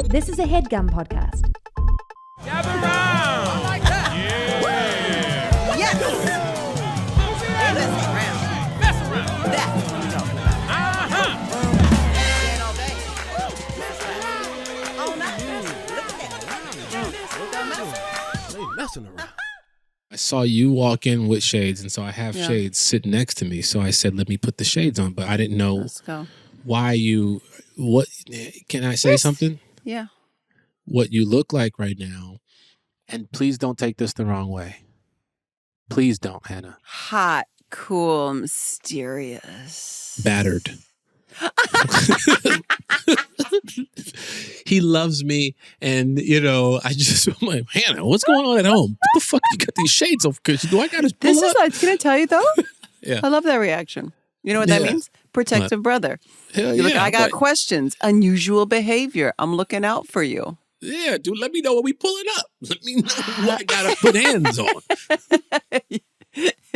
This is a HeadGum podcast. Gather round! I like that! Yeah! Yes! Mess around. Mess around! That's what I'm talking about. All day. Mess around. All night. Look at that. They messing around. I saw you walk in with shades, and so I have shades sitting next to me. So I said, let me put the shades on, but I didn't know Let's go. why you, what, can I say something? Yeah. What you look like right now, and please don't take this the wrong way. Please don't, Hannah. Hot, cool, mysterious. Battered. He loves me, and I'm like, Hannah, what's going on at home? What the fuck you got these shades over? Do I got to pull This up? is like, can I tell you though? Yeah. I love that reaction. You know what that Yeah. means? Protective brother. Hell You're like, yeah, I got but- questions. Unusual behavior. I'm looking out for you. Yeah, dude, let me know when we pulling up. Let me know what I gotta put hands on.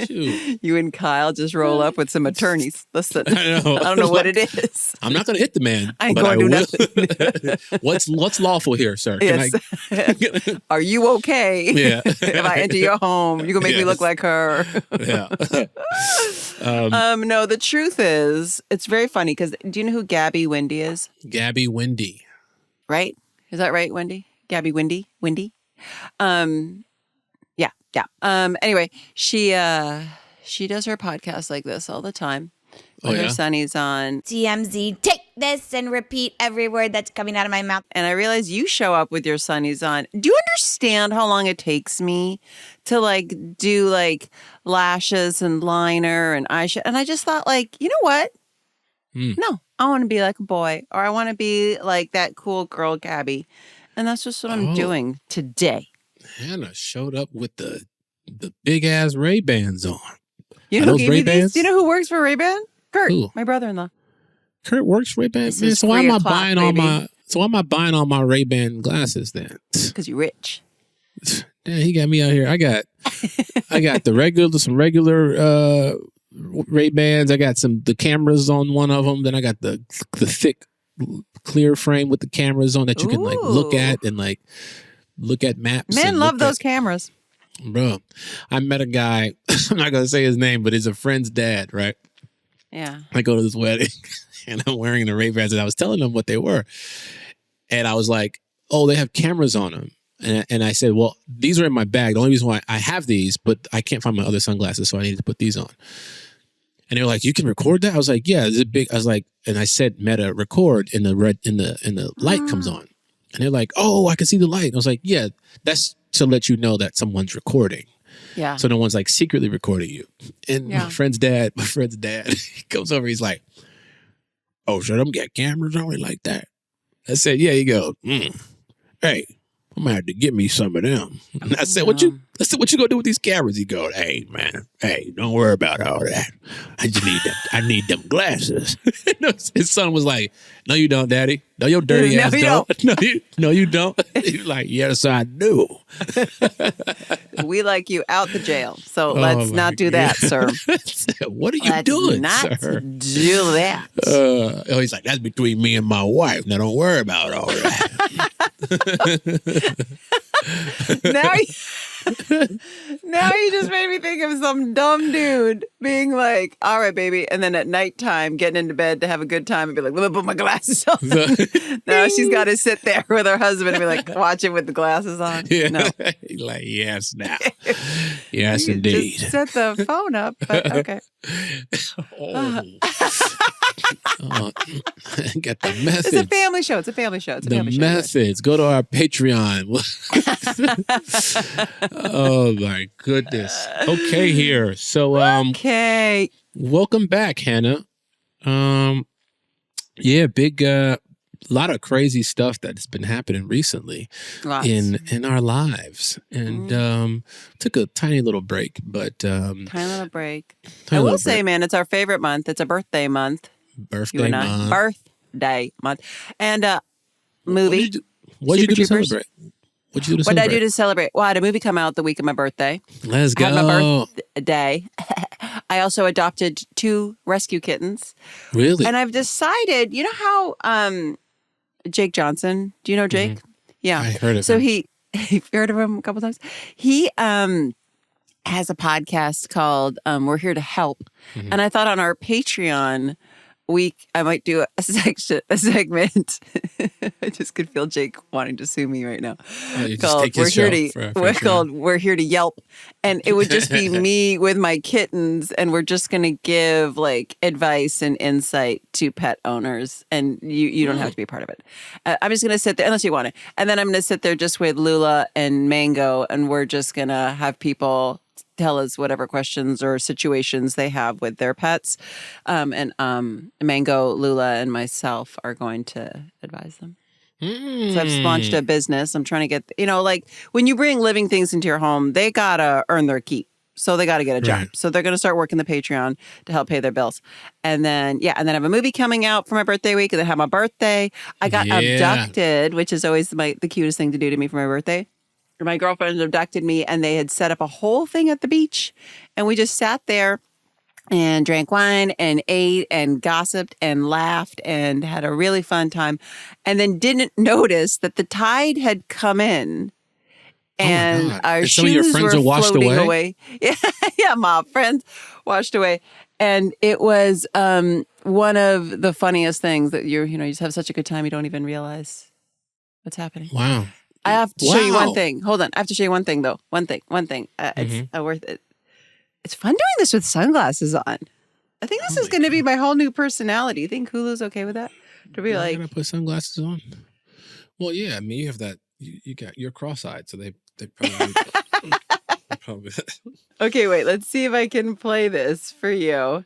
Shoot. You and Kyle just roll up with some attorneys. Listen, I know. I don't know what it is. I'm not gonna hit the man. I ain't but gonna do will. nothing. What's lawful here, sir? Yes. Can Are you okay? Yeah. If I enter your home, you gonna make me look Yes. like her. Yeah. No, the truth is, it's very funny because do you know who Gabby Wendy is? Gabby Wendy. Right? Is that right, Wendy? Gabby Wendy? Yeah. Anyway, she does her podcast like this all the time. Oh, When her yeah? sonny's on. TMZ, take this and repeat every word that's coming out of my mouth. And I realize you show up with your sonnies on. Do you understand how long it takes me to do lashes and liner and eyeshadow? And I just thought you know what? No, I want to be like a boy, or I want to be like that cool girl, Gabby. And that's just what I'm doing today. Hannah showed up with the big ass Ray-Bans on. You Are know who those gave me these? Ray-Bans? Do you know who works for Ray-Ban? Kurt, Who? my brother-in-law. Kurt works for Ray-Bans. This Man, is so why free am I o'clock, buying baby. why am I buying all my Ray-Ban glasses then? Because you're rich. Damn, he got me out here. I got some regular Ray-Bans. I got the cameras on one of them. Then I got the thick clear frame with the cameras on that you can look Ooh. at and look at maps. Men and love look those at- cameras. Bro, I met a guy. I'm not gonna say his name, but he's a friend's dad, right? Yeah. I go to this wedding and I'm wearing the Ray-Bans and I was telling them what they were. And I was like, oh, they have cameras on them. And I said, well, these are in my bag. The only reason why I have these, but I can't find my other sunglasses, so I needed to put these on. And they were like, you can record that? I was like, yeah, it's a big, I was like, and I said, Meta, record, and the light comes on. And they're like, oh, I can see the light. And I was like, yeah, that's to let you know that someone's recording. Yeah. So no one's secretly recording you. And Yeah. my friend's dad, he comes over, he's like, oh, so them got cameras on it like that? I said, yeah. He goes, hey, I'm gonna have to get me some of them. And I said, what you gonna do with these cameras? He goes, hey, man, don't worry about all that. I need them glasses. His son was like, no, you don't, Daddy. No, your dirty No, ass you don't. No, you don't. He's like, yes, I do. We like you out the jail. So Oh, let's my not do that, sir. What are you Let's doing, not sir? do that. He's like, that's between me and my wife. Now don't worry about all that. Now you just made me think of some dumb dude being like, all right, baby. And then at nighttime, getting into bed to have a good time and be like, let me put my glasses on. Now she's got to sit there with her husband and be like, watching with the glasses on. Yeah. No. He's like, yes, now. Yes, You indeed. just set the phone up. But okay. Oh. Got the methods. It's a family show. It's a family show. The methods. Go to our Patreon. Oh my goodness. Okay, here. So Okay. welcome back, Hannah. Yeah, big lot of crazy stuff that's been happening recently Lots. in our lives. And took a tiny little break, but Tiny little break. tiny I will little say, break. man, it's our favorite month. It's a birthday month. You birthday and I. month. Birthday month. And movie. What'd you do to Super Troopers. celebrate? What'd you do to What did I celebrate? do to celebrate? Well, I had a movie come out the week of my birthday. Let's I had my go. birthday. I also adopted 2 rescue kittens. Really? And I've decided, you know how Jake Johnson. Do you know Jake? Yeah. I heard of so him. you've heard of him a couple times. He has a podcast called We're Here to Help. And I thought on our Patreon week, I might do a segment. I just could feel Jake wanting to sue me right now. You just take his show for Patreon. We're Here to Yelp. And it would just be me with my kittens, and we're just going to give like advice and insight to pet owners. And you don't have to be a part of it. I'm just going to sit there, unless you want it. And then I'm going to sit there just with Lula and Mango, and we're just going to have people tell us whatever questions or situations they have with their pets. And Mango, Lula, and myself are going to advise them. So I've launched a business. I'm trying to get, like when you bring living things into your home, they got to earn their keep. So they got to get a job. Right. So they're going to start working the Patreon to help pay their bills. And then I have a movie coming out for my birthday week. And then have my birthday. I got abducted, which is always the cutest thing to do to me for my birthday. My girlfriend abducted me, and they had set up a whole thing at the beach. And we just sat there and drank wine and ate and gossiped and laughed and had a really fun time. And then didn't notice that the tide had come in. And our shoes some of your friends were are washed floating away? Yeah, my friends washed away. And it was one of the funniest things that you just have such a good time, you don't even realize what's happening. Wow. I have to show you one thing. Hold on. I have to show you one thing, though. One thing. It's worth it. It's fun doing this with sunglasses on. I think this is going to be my whole new personality. You think Hulu's okay with that? To be like, gonna put sunglasses on? Well, yeah. I mean, you have that. You're cross-eyed, so they probably. Okay, wait. Let's see if I can play this for you.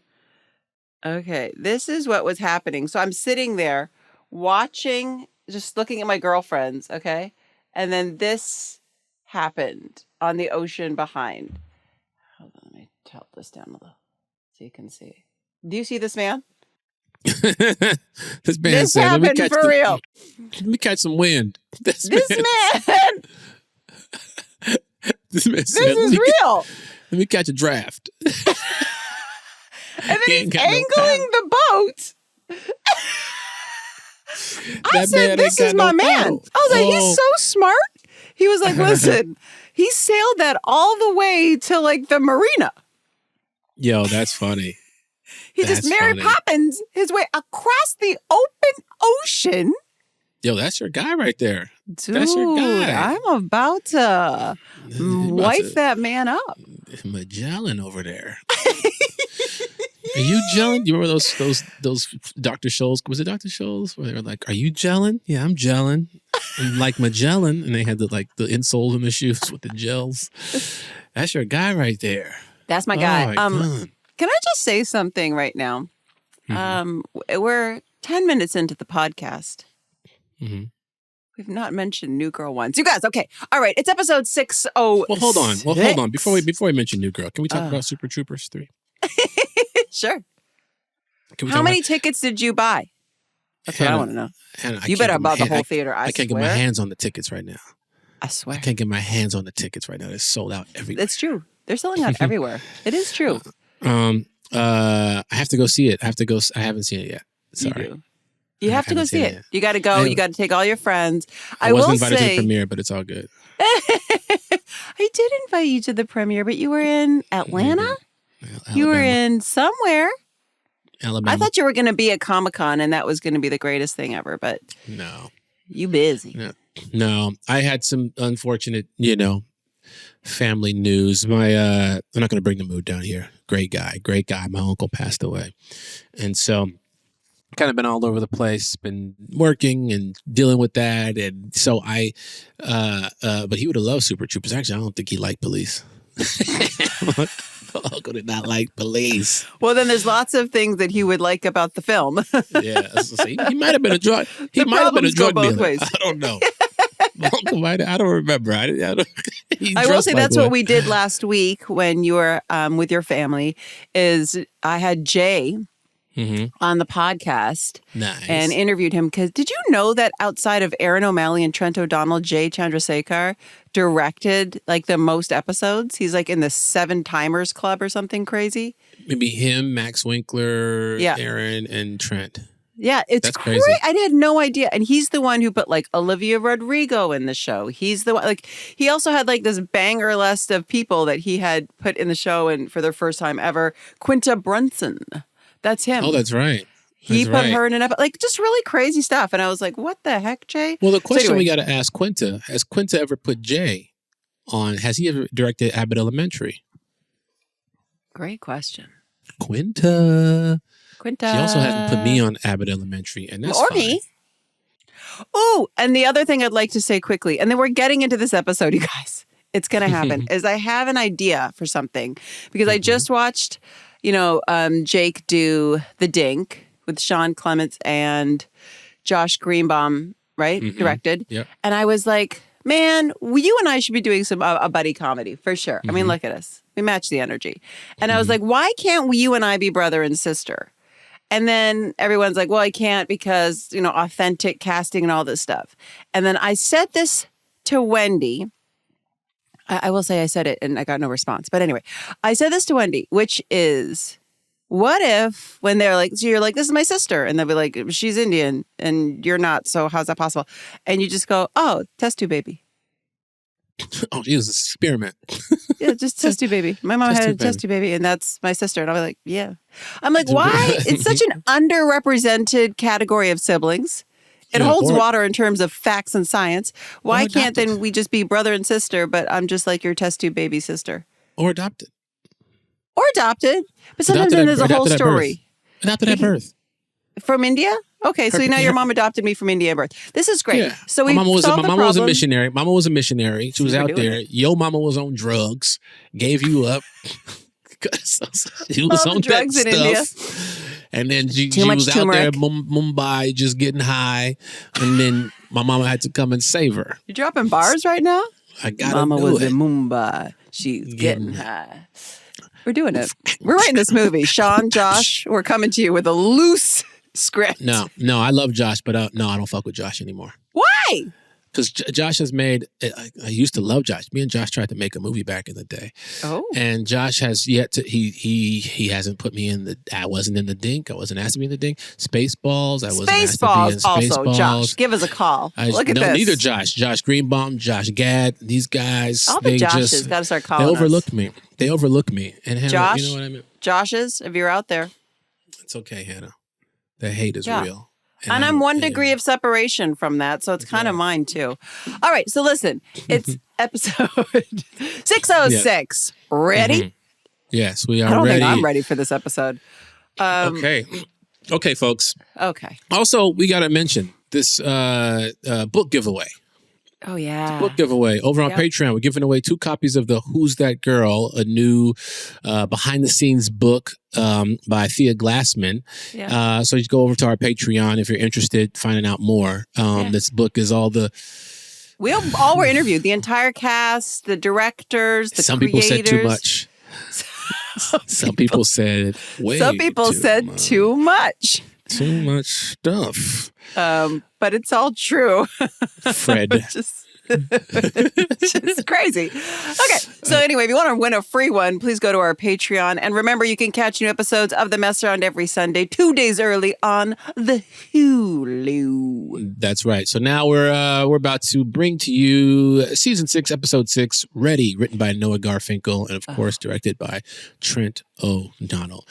Okay, this is what was happening. So I'm sitting there watching, just looking at my girlfriends. Okay. And then this happened on the ocean behind. Hold on, let me tilt this down a little so you can see. Do you see this man? This happened for real. Let me catch some wind. This man. This man This is real. Let me catch a draft. And then he's angling the boat. I said, this is my man. I was like, he's so smart. He was like, listen, he sailed that all the way to like the marina. Yo, that's funny. He just Mary Poppins his way across the open ocean. Yo, that's your guy right there. Dude, that's your guy. I'm about to wife that man up. Magellan over there. Are you gelling? You remember those Dr. Scholl's? Was it Dr. Scholl's? Where they were like, "Are you gelling?" Yeah, I'm gelling. And like Magellan, and they had the insoles in the shoes with the gels. That's your guy right there. That's my guy. Oh, God. Can I just say something right now? We're 10 minutes into the podcast. We've not mentioned New Girl once. You guys, okay. All right. It's episode 606. Well, hold on. Before we mention New Girl, can we talk about Super Troopers 3? Sure. How many tickets did you buy? That's what I want to know. You better have bought the whole theater. I can't get my hands on the tickets right now. I swear. I can't get my hands on the tickets right now. They're sold out everywhere. It's true. They're selling out everywhere. It is true. I have to go see it. I haven't seen it yet. Sorry. You have to go see it. You got to go. You got to take all your friends. I wasn't invited to the premiere, but it's all good. I did invite you to the premiere, but you were in Atlanta? You were in somewhere. Alabama. I thought you were going to be at Comic-Con and that was going to be the greatest thing ever, but no. You busy. No. I had some unfortunate, family news. I'm not going to bring the mood down here. Great guy. My uncle passed away. And so kind of been all over the place, been working and dealing with that. And so but he would have loved Super Troopers. Actually, I don't think he liked police. Uncle did not like police. Well, then there's lots of things that he would like about the film. Yeah. So he might have been a drug. He might have been a drug dealer. Ways. I don't know. I don't remember. I will say that's what we did last week when you were with your family. Is I had Jay on the podcast and interviewed him because did you know that outside of Aaron O'Malley and Trent O'Donnell, Jay Chandrasekhar directed like the most episodes? He's like in the 7 Timers Club or something crazy. Maybe him, Max Winkler, Aaron, and Trent. Yeah, it's That's crazy. crazy. I had no idea. And he's the one who put like Olivia Rodrigo in the show. He's the one, like, he also had like this banger list of people that he had put in the show and for their first time ever. Quinta Brunson. That's him. Oh, that's right. He That's put right. her in an episode, like just really crazy stuff. And I was like, what the heck, Jay? Well, the question anyway. we got to ask Quinta, has Quinta ever put Jay on, has he ever directed Abbott Elementary? Great question. Quinta. Quinta. She also hasn't put me on Abbott Elementary, and that's Or fine. me. Oh, and the other thing I'd like to say quickly, and then we're getting into this episode, you guys. It's going to happen, is I have an idea for something. Because I just watched, Jake do The Dink with Sean Clements and Josh Greenbaum, right? Directed. Yep. And I was like, man, you and I should be doing some a buddy comedy for sure. I mean, look at us. We match the energy. And I was like, why can't you and I be brother and sister? And then everyone's like, well, I can't because, authentic casting and all this stuff. And then I said this to Wendy. I will say I said it and I got no response. But anyway, I said this to Wendy, which is, what if when they're like, so you're like, this is my sister. And they'll be like, she's Indian and you're not. So how's that possible? And you just go, oh, test tube baby. Oh, she was an experiment. Yeah, just test tube baby. My mom Test had a tube baby. test tube baby and that's my sister. And I'll be like, yeah. I'm like, why? It's such an underrepresented category of siblings. It Yeah, holds or- water in terms of facts and science. Why Or can't adopted. then we just be brother and sister, but I'm just like your test tube baby sister? Or adopted. Or adopted. But sometimes Adopted then at- there's a whole adopted at birth. story. Adopted at birth. From India? Okay, so Her- now your her- mom adopted me from India at birth. This is great. Yeah. So we my mama was solved the was a problem. missionary. Mama was a missionary. She was See, we're out doing there. Your mama was on drugs, gave you up. She was All the on drugs that in India. stuff. And then she much was out there turmeric. in Mumbai just getting high. And then my mama had to come and save her. You're dropping bars right now? I got Mama do was it. in Mumbai. She's getting Getting- high. We're doing it. We're writing this movie. Sean, Josh, we're coming to you with a loose script. No, I love Josh, but no, I don't fuck with Josh anymore. Why? Because Josh has made, I used to love Josh. Me and Josh tried to make a movie back in the day. Oh. And Josh has yet to, he hasn't put me in I wasn't in the Dink. I wasn't asked to be in the Dink. Spaceballs. I wasn't asked to be in Spaceballs also, Spaceballs. Josh. Give us a call. Look at no, this. neither Josh. Josh Greenbaum, Josh Gad, these guys. All the they Joshes just, got to start they calling us. overlooked me. They overlooked me. And Hannah, Josh? you know what I mean? Joshes, if you're out there. It's okay, Hannah. The hate is Yeah. real. And I'm one degree of separation from that, so it's kind of mine too. All right, so listen, it's episode 606. Ready? Yes, we are I don't ready. think I'm ready for this episode. Okay. Okay, folks. Okay. Also, we got to mention this book giveaway. Oh, yeah. Book giveaway over on Yep. Patreon. We're giving away 2 copies of the Who's That Girl, a new behind the scenes book by Thea Glassman. Yeah. So you go over to our Patreon if you're interested, finding out more. This book is all the. We all were interviewed. The entire cast, the directors, the some creators. people said too much. Some people said way Some people too said much. too much. Too much stuff. But it's all true. Fred. just crazy. Okay. So anyway, if you want to win a free one, please go to our Patreon. And remember, you can catch new episodes of The Mess Around every Sunday, 2 days early on the Hulu. That's right. So now we're about to bring to you season 6, episode 6, Ready, written by Noah Garfinkel and of course directed by Trent O'Donnell.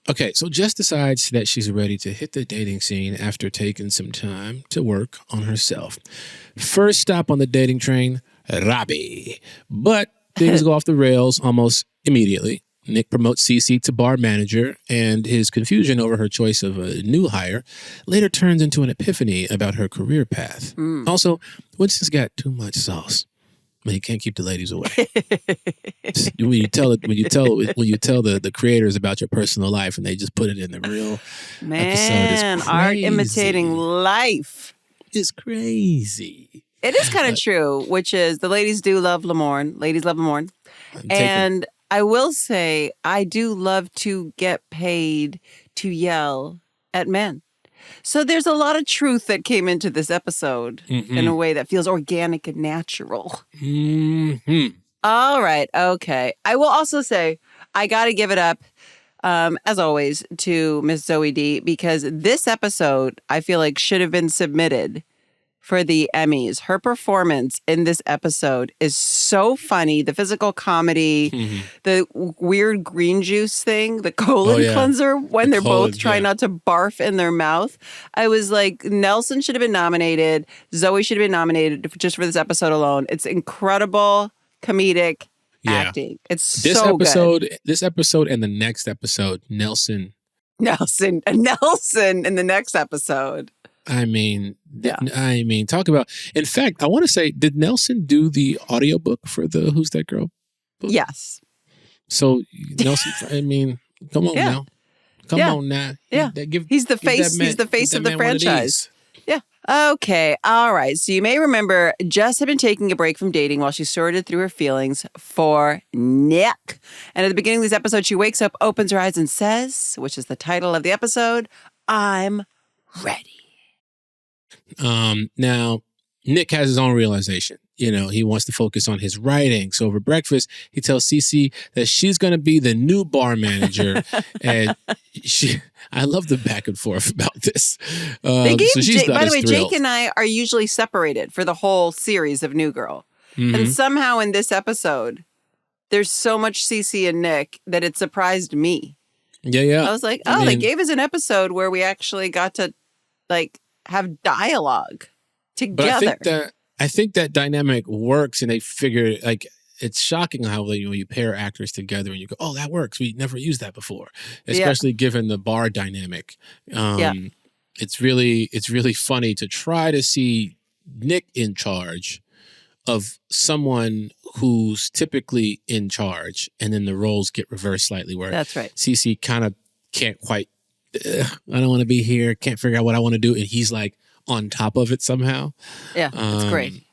Okay, so Jess decides that she's ready to hit the dating scene after taking some time to work on herself. First stop on the dating train, Robbie. But things go off the rails almost immediately. Nick promotes Cece to bar manager, and his confusion over her choice of a new hire later turns into an epiphany about her career path. Also, Winston's got too much sauce. Man, he can't keep the ladies away. when you tell the creators about your personal life and they just put it in the real Man, episode, art it's imitating crazy. life. It's crazy. It is kind of true, which is the ladies do love Lamorne. Ladies love Lamorne. And I will say, I do love to get paid to yell at men. So there's a lot of truth that came into this episode in a way that feels organic and natural. Mm-hmm. All right. Okay. I will also say, I got to give it up. as always, to Miss Zoe D, because this episode, I feel like, should have been submitted for the Emmys. Her performance in this episode is so funny. The physical comedy, the weird green juice thing, the colon cleanser when they're both trying not to barf in their mouth. I was like, Nelson should have been nominated. Zoe should have been nominated just for this episode alone. It's incredible comedic acting. It's this so episode, good. This episode and the next episode, Nelson in the next episode. I mean, talk about. In fact, I want to say, did Nelson do the audiobook for the Who's That Girl book? Yes. So Nelson, I mean, come on now, come on now. Yeah, he's the face. He's the face of the franchise. Yeah. Okay. All right. So you may remember Jess had been taking a break from dating while she sorted through her feelings for Nick. And at the beginning of this episode, she wakes up, opens her eyes, and says, which is the title of the episode, "I'm ready." Now, Nick has his own realization. You know, he wants to focus on his writing. So over breakfast, he tells Cece that she's going to be the new bar manager. And I love the back and forth about this. They gave so she's by the way, thrilled. Jake and I are usually separated for the whole series of New Girl. And somehow in this episode, there's so much Cece and Nick that it surprised me. Yeah. I was like, they gave us an episode where we actually got to like have dialogue together. But I think that dynamic works, and they figure, like, it's shocking how you pair actors together and you go, oh, that works. We never used that before, especially given the bar dynamic. It's really funny to try to see Nick in charge of someone who's typically in charge, and then the roles get reversed slightly. Where that's right. Cece kind of can't quite. I don't want to be here. Can't figure out what I want to do, and he's like on top of it somehow. Yeah, it's great.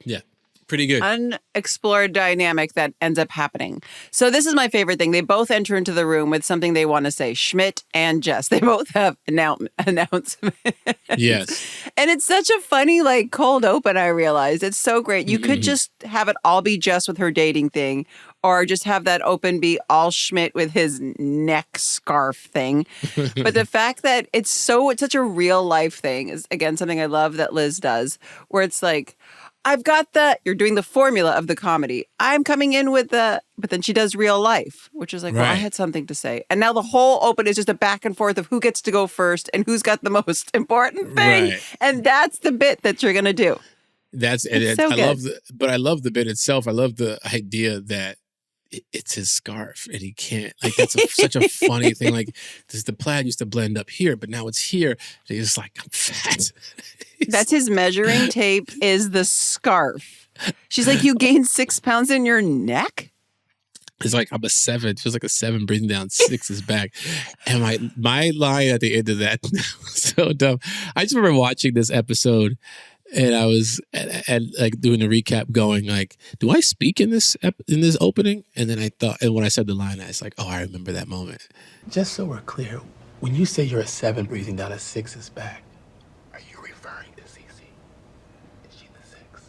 Yeah, pretty good. Unexplored dynamic that ends up happening. So this is my favorite thing. They both enter into the room with something they want to say. Schmidt and Jess. They both have announcements. Yes. And it's such a funny, like, cold open, I realized. It's so great. You could just have it all be Jess with her dating thing, or just have that open be all Schmidt with his neck scarf thing. But the fact that it's such a real life thing is, again, something I love that Liz does, where it's like, you're doing the formula of the comedy. I'm coming in with but then she does real life, which is like, well, I had something to say. And now the whole open is just a back and forth of who gets to go first and who's got the most important thing. Right. And that's the bit that you're going to do. So I love the bit itself. I love the idea that it's his scarf and he can't, like, that's such a funny thing. Like, the plaid used to blend up here, but now it's here. He's like, I'm fat. That's his measuring tape is the scarf. She's like, you gained 6 pounds in your neck? It's like, I'm a 7. Feels like a 7 breathing down 6's back. And my line at the end of that was so dumb. I just remember watching this episode, and I was and like doing the recap, going like, "Do I speak in this opening?" And then I thought, and when I said the line, I was like, "Oh, I remember that moment." Just so we're clear, when you say you're a 7 breathing down a 6's back, are you referring to Cece? Is she the 6?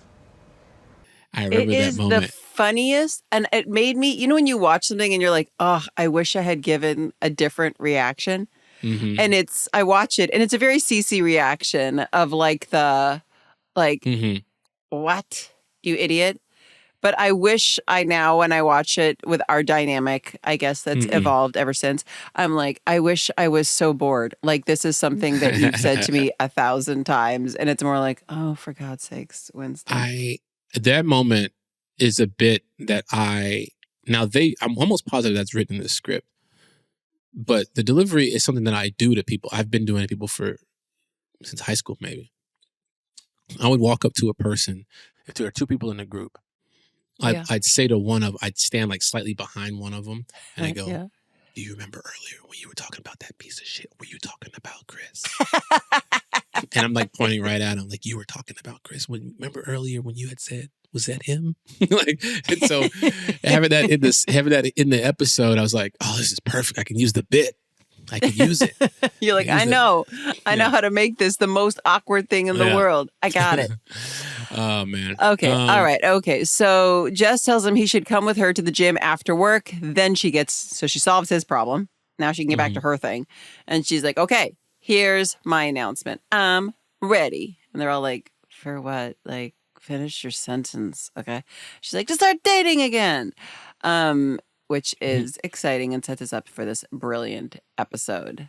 I remember that moment. It is the funniest, and it made me. When you watch something and you're like, "Oh, I wish I had given a different reaction." And I watch it, and it's a very Cece reaction of like the. Like, what, you idiot? But I wish now, when I watch it with our dynamic, I guess that's evolved ever since, I'm like, I wish I was so bored. Like, this is something that you've said to me 1,000 times. And it's more like, oh, for God's sakes, Winston. That moment is a bit that I'm almost positive that's written in the script. But the delivery is something that I do to people. I've been doing it to people since high school, maybe. I would walk up to a person, if there are 2 people in a group, I'd say to I'd stand like slightly behind one of them, and I go, "Do you remember earlier when you were talking about that piece of shit? Were you talking about Chris?" And I'm like pointing right at him, like, "You were talking about Chris. Remember earlier when you had said, was that him?" Like, and so having that in the episode, I was like, "Oh, this is perfect. I can use the bit. I can use it." You're like, I know how to make this the most awkward thing in the world. I got it. Oh, man. Okay. All right. Okay. So Jess tells him he should come with her to the gym after work. Then she solves his problem. Now she can get back to her thing. And she's like, okay, here's my announcement. I'm ready. And they're all like, for what? Like, finish your sentence. Okay. She's like, to start dating again. Which is exciting and sets us up for this brilliant episode.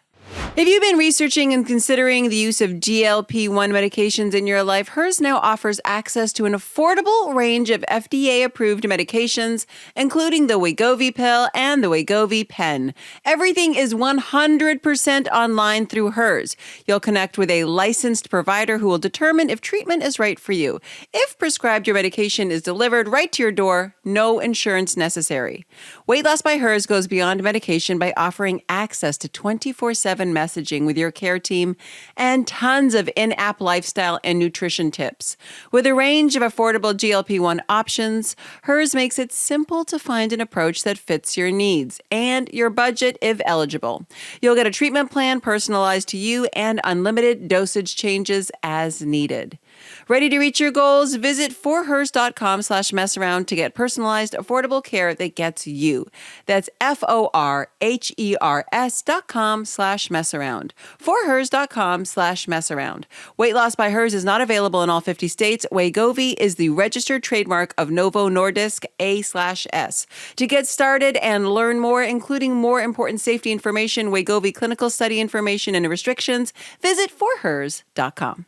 If you've been researching and considering the use of GLP-1 medications in your life, hers now offers access to an affordable range of FDA-approved medications, including the Wegovy pill and the Wegovy pen. Everything is 100% online through hers. You'll connect with a licensed provider who will determine if treatment is right for you. If prescribed, your medication is delivered right to your door, no insurance necessary. Weight Loss by Hers goes beyond medication by offering access to 24/7 messaging with your care team and tons of in-app lifestyle and nutrition tips. With a range of affordable GLP-1 options, hers makes it simple to find an approach that fits your needs and your budget if eligible. You'll get a treatment plan personalized to you and unlimited dosage changes as needed. Ready to reach your goals? Visit forhers.com/messaround to get personalized, affordable care that gets you. That's forhers.com/messaround. Forhers.com/messaround. Weight Loss by Hers is not available in all 50 states. Wegovy is the registered trademark of Novo Nordisk A/S. To get started and learn more, including more important safety information, Wegovy clinical study information, and restrictions, visit forhers.com.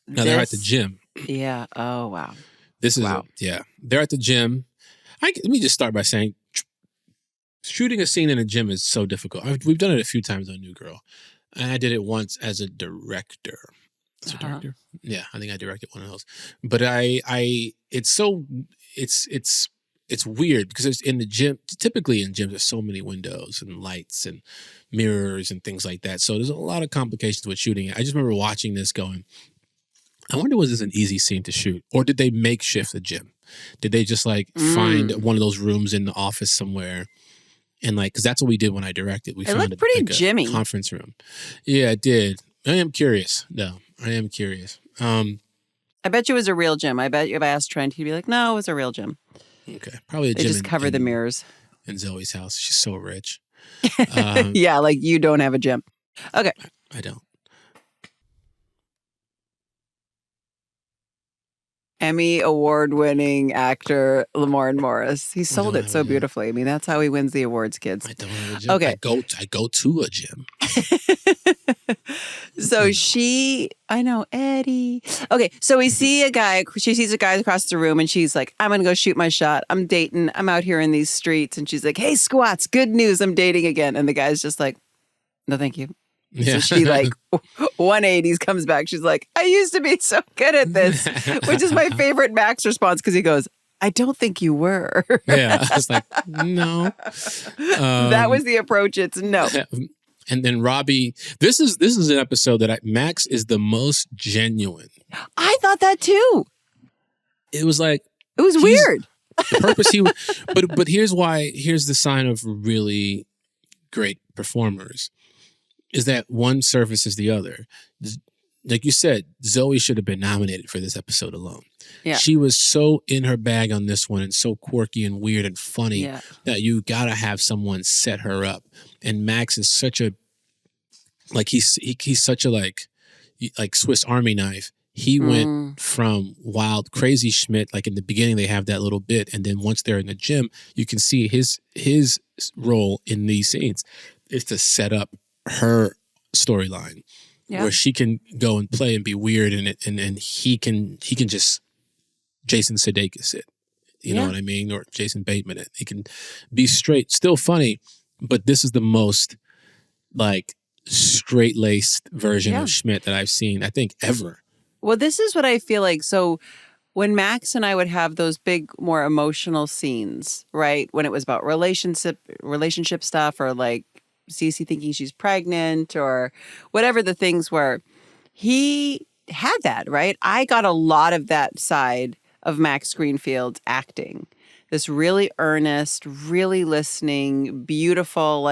No, they're at the gym. Yeah. Oh, wow. This is, they're at the gym. Let me just start by saying shooting a scene in a gym is so difficult. We've done it a few times on New Girl. And I did it once as a director. As a director? Yeah, I think I directed one of those. But it's weird because it's in the gym. Typically in gyms, there's so many windows and lights and mirrors and things like that. So there's a lot of complications with shooting. I just remember watching this going, I wonder, was this an easy scene to shoot? Or did they makeshift the gym? Did they just find one of those rooms in the office somewhere? And because that's what we did when I directed. We found looked pretty a gymmy. Conference room. Yeah, it did. I am curious, though. I am curious. I bet you it was a real gym. I bet you if I asked Trent, he'd be like, no, it was a real gym. Okay. Probably a They gym. just cover the mirrors. In Zoe's house. She's so rich. Yeah, like you don't have a gym. Okay. I don't. Emmy award-winning actor Lamorne Morris. He sold it so beautifully. I mean, that's how he wins the awards, kids. I don't have a gym. Okay. I go to a gym. So I know, Eddie. Okay, so we see a guy, she sees a guy across the room and she's like, I'm going to go shoot my shot. I'm dating. I'm out here in these streets. And she's like, hey, squats, good news. I'm dating again. And the guy's just like, no, thank you. Yeah. So she 180s comes back. She's like, I used to be so good at this, which is my favorite Max response because he goes, I don't think you were. Yeah. I was like, no. That was the approach. It's no. And then Robbie, this is an episode that Max is the most genuine. I thought that too. It was like, it was weird. The purpose but here's the sign of really great performers is that one surfaces the other. Like you said, Zoe should have been nominated for this episode alone. Yeah. She was so in her bag on this one and so quirky and weird and funny that you gotta have someone set her up. And Max is such a he's such a like Swiss Army knife. He went from wild, crazy Schmidt. Like in the beginning, they have that little bit, and then once they're in the gym, you can see his role in these scenes is to set up her storyline, where she can go and play and be weird in it, and he can just Jason Sudeikis it. You know what I mean? Or Jason Bateman it. He can be straight, still funny, but this is the most like straight-laced version of Schmidt that I've seen, I think, ever. Well, this is what I feel like. So when Max and I would have those big, more emotional scenes, right? When it was about relationship stuff, or like Cece thinking she's pregnant, or whatever the things were, he had that, right? I got a lot of that side of Max Greenfield's acting. This really earnest, really listening, beautiful,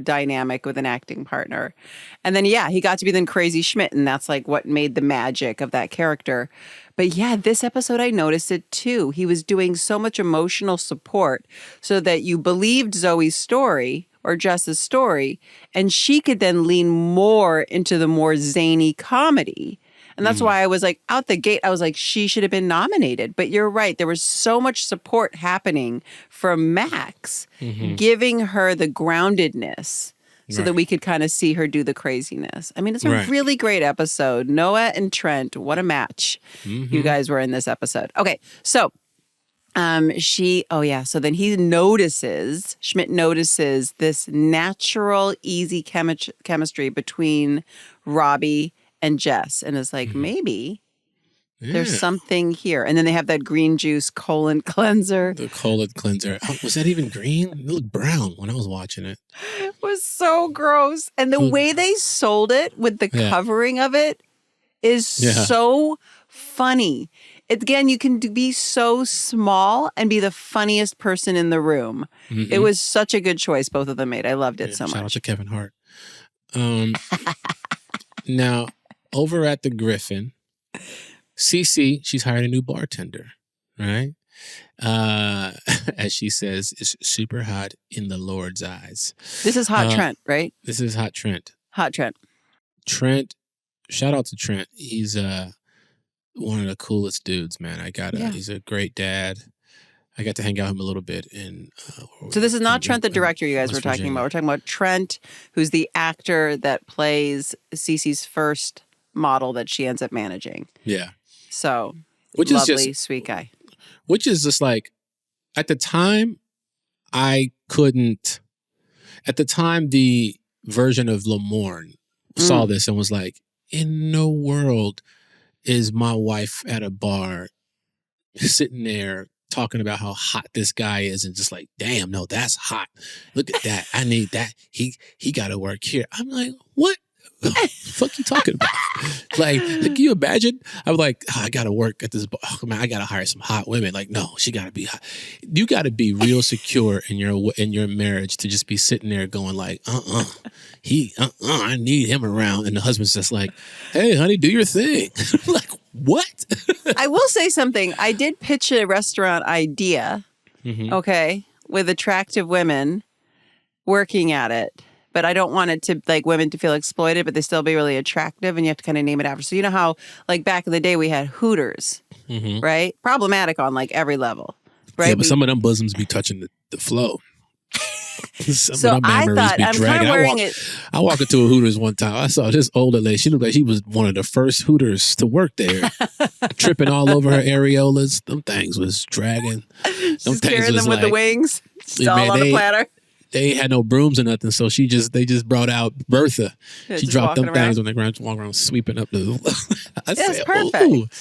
dynamic with an acting partner. And then, he got to be then Crazy Schmidt, and that's like what made the magic of that character. But this episode, I noticed it too. He was doing so much emotional support so that you believed Zoe's story, or Jess's story, and she could then lean more into the more zany comedy. And that's why I was like, out the gate, I was like, she should have been nominated. But you're right. There was so much support happening from Max, giving her the groundedness so that we could kind of see her do the craziness. I mean, it's a really great episode. Noah and Trent, what a match you guys were in this episode. Okay, so so then Schmidt notices this natural, easy chemistry between Robbie and Jess, and is like, maybe there's something here. And then they have that green juice colon cleanser. The colon cleanser. Oh, was that even green? It looked brown when I was watching it. It was so gross. And the way they sold it with the covering of it is so funny. Again, you can be so small and be the funniest person in the room. It was such a good choice both of them made. I loved it so much. Shout out to Kevin Hart. Now, over at the Griffin, Cece, she's hired a new bartender, right? As she says, is super hot in the Lord's eyes. This is Hot Trent, right? This is Hot Trent. Hot Trent. Trent, shout out to Trent. He's one of the coolest dudes, man. He's a great dad. I got to hang out with him a little bit so this is not Trent, the director you guys were talking about. We're talking about Trent, who's the actor that plays Cece's first model that she ends up managing. Yeah. So, which lovely, is just, sweet guy. Which is just like, at the time, the version of Lamorne saw this and was like, in no world is my wife at a bar sitting there talking about how hot this guy is and just like, damn, no, that's hot. Look at that. I need that. He got to work here. I'm like, what? What the fuck you talking about? Like, can you imagine? I'm like, I got to work at this bar. Oh, man, I got to hire some hot women. Like, no, she got to be hot. You got to be real secure in your marriage to just be sitting there going like, I need him around. And the husband's just like, hey, honey, do your thing. Like, what? I will say something. I did pitch a restaurant idea, okay, with attractive women working at it. But I don't want it to, like, women to feel exploited, but they still be really attractive, and you have to kind of name it after. So you know how, like, back in the day we had Hooters, right? Problematic on, like, every level, right? Yeah, but some of them bosoms be touching the flow. So I thought, I'm kind of wearing it. I walked into a Hooters one time. I saw this older lady. She looked like she was one of the first Hooters to work there. Tripping all over her areolas. Them things was dragging. She's carrying them with the wings. Still on the platter. They had no brooms or nothing, so they just brought out Bertha. She dropped them things on the ground, walking around sweeping up the. That's perfect.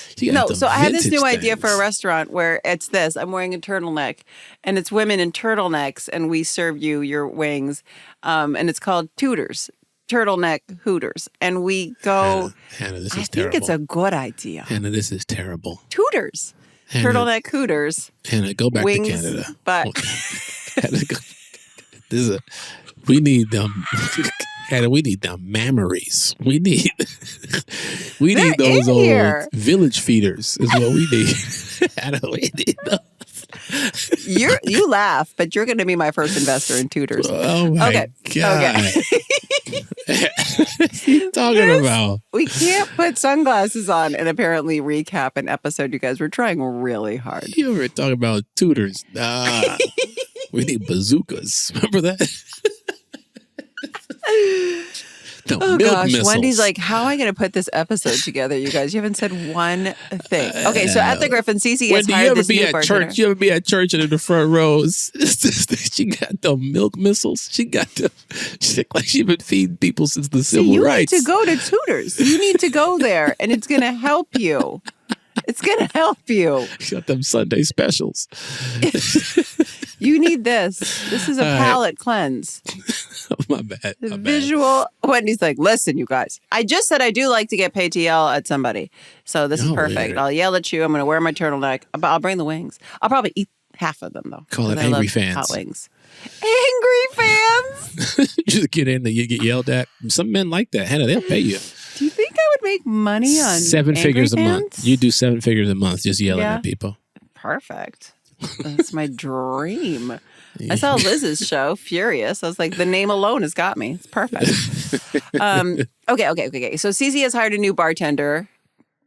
So I had this new idea for a restaurant where it's this. I'm wearing a turtleneck, and it's women in turtlenecks, and we serve you your wings, and it's called Tutors. Turtleneck Hooters. And we go, Hannah, this is I terrible. think it's a good idea. Hannah, this is terrible. Tutors. Hannah, Turtleneck Hooters. Hannah, go back wings, to Canada. But we need them. Hannah, we need them mammaries. We need those old here. village feeders is what we need. Hannah, we need those. You laugh, but you're going to be my first investor in Tutors. Oh my God. Okay. What are you talking about? We can't put sunglasses on and apparently recap an episode. You guys were trying really hard. You were talking about tutors. We need bazookas. Remember that? Oh gosh, missiles. Wendy's like, how am I going to put this episode together, you guys? You haven't said one thing. Okay, so at the Griffin, Cece gets hired this new bartender. You ever be at church and in the front rows? She got the milk missiles. She got the. She looked like she been feeding people since the civil rights. You need to go to Tutors. You need to go there, and it's going to help you. It's going to help you. She got them Sunday specials. You need this. This is a palate cleanse. My bad. Visual. Wendy's like, listen, you guys. I just said I do like to get paid to yell at somebody. So this is perfect. Weird. I'll yell at you. I'm going to wear my turtleneck. I'll bring the wings. I'll probably eat half of them, though. Call it angry fans. Hot wings. Angry fans? Just get in there. You get yelled at. Some men like that. Hannah, they'll pay you. Do you think I would make money on 7 figures a month? You do 7 figures a month just yelling at people. Perfect. That's my dream. I saw Liz's show, Furious. I was like, the name alone has got me. It's perfect. Okay. So Cece has hired a new bartender.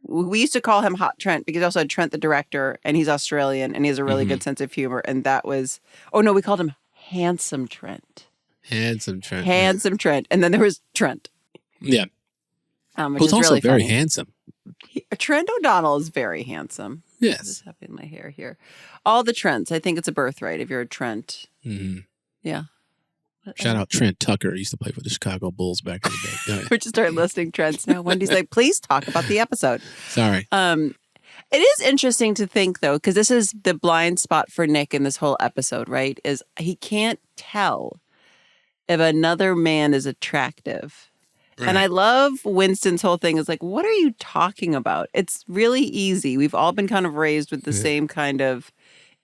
We used to call him Hot Trent because he also had Trent, the director, and he's Australian, and he has a really good sense of humor. And that was, we called him Handsome Trent. Handsome Trent. Handsome Trent. And then there was Trent. Yeah. Which Who's is also really very funny. handsome. Trent O'Donnell is very handsome. Yes. I'm just having my hair here. All the Trents. I think it's a birthright if you're a Trent. Mm-hmm. Yeah. Shout out Trent Tucker. He used to play for the Chicago Bulls back in the day. We're just starting listing Trents now. Wendy's like, please talk about the episode. Sorry. It is interesting to think, though, because this is the blind spot for Nick in this whole episode, right? Is he can't tell if another man is attractive. Right. And I love Winston's whole thing is like, what are you talking about? It's really easy. We've all been kind of raised with the same kind of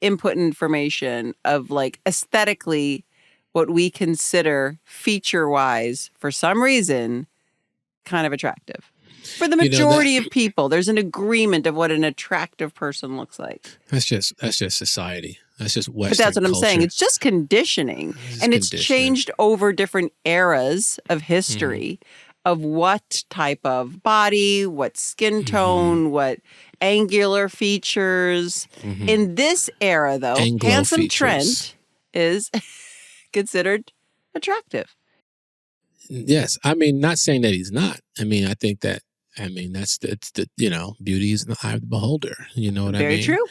input and information of like aesthetically what we consider feature-wise, for some reason, kind of attractive. For the majority of people, there's an agreement of what an attractive person looks like. That's just society. That's just Western But that's what I'm culture. saying. It's just conditioning. It's changed over different eras of history of what type of body, what skin tone, what angular features. In this era, though, handsome features. Trent is considered attractive. Yes. I mean, not saying that he's not. I mean, I think that, that's the beauty is in the eye of the beholder. You know what I mean? Very true.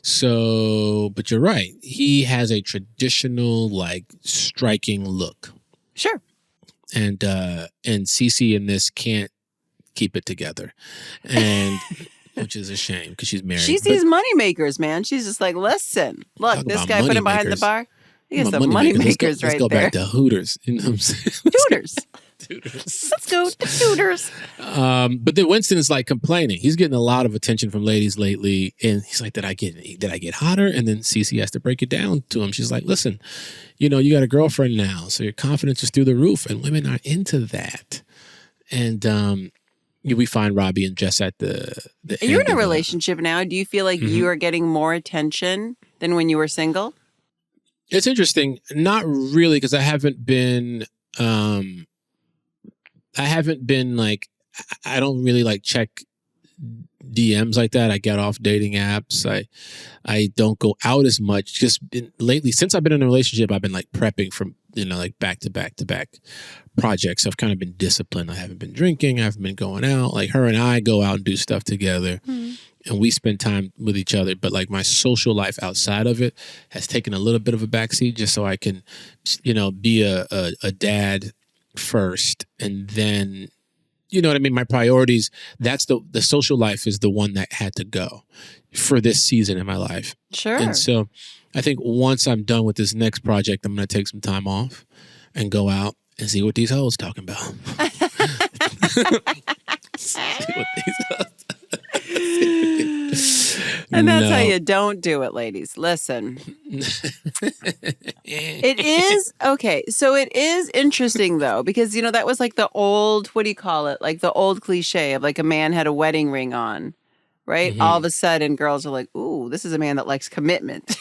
So, but you're right. He has a traditional, like, striking look. Sure. And Cece in this can't keep it together. And which is a shame because she's married. She sees money makers, man. She's just like, listen, look, Talk this about guy put him behind the money bar. He gets Talk some about money Let's makers right go there. back to Hooters. You know what I'm saying? Hooters. Let's go to Hooters. But then Winston is like complaining. He's getting a lot of attention from ladies lately, and he's like, "Did I get hotter?" And then Cece has to break it down to him. She's like, "Listen, you got a girlfriend now, so your confidence is through the roof, and women are into that." And we find Robbie and Jess at the You're end in a of relationship now. Do you feel like you are getting more attention than when you were single? It's interesting. Not really, because I haven't been like, I don't really like check DMs like that. I get off dating apps. I don't go out as much. Just lately, since I've been in a relationship, I've been like prepping from, like back to back projects. I've kind of been disciplined. I haven't been drinking. I haven't been going out. Like her and I go out and do stuff together. And we spend time with each other, but like my social life outside of it has taken a little bit of a backseat just so I can, be a dad first. And then, you know what I mean? My priorities, that's the social life is the one that had to go for this season in my life. Sure. And so I think once I'm done with this next project, I'm going to take some time off and go out and see what these hoes talking about. See what these hoes And that's how you don't do it, ladies. Listen. It is, okay, so it is interesting, though, because, that was like the old, what do you call it? Like the old cliche of like a man had a wedding ring on, right? All of a sudden, girls are like, ooh, this is a man that likes commitment.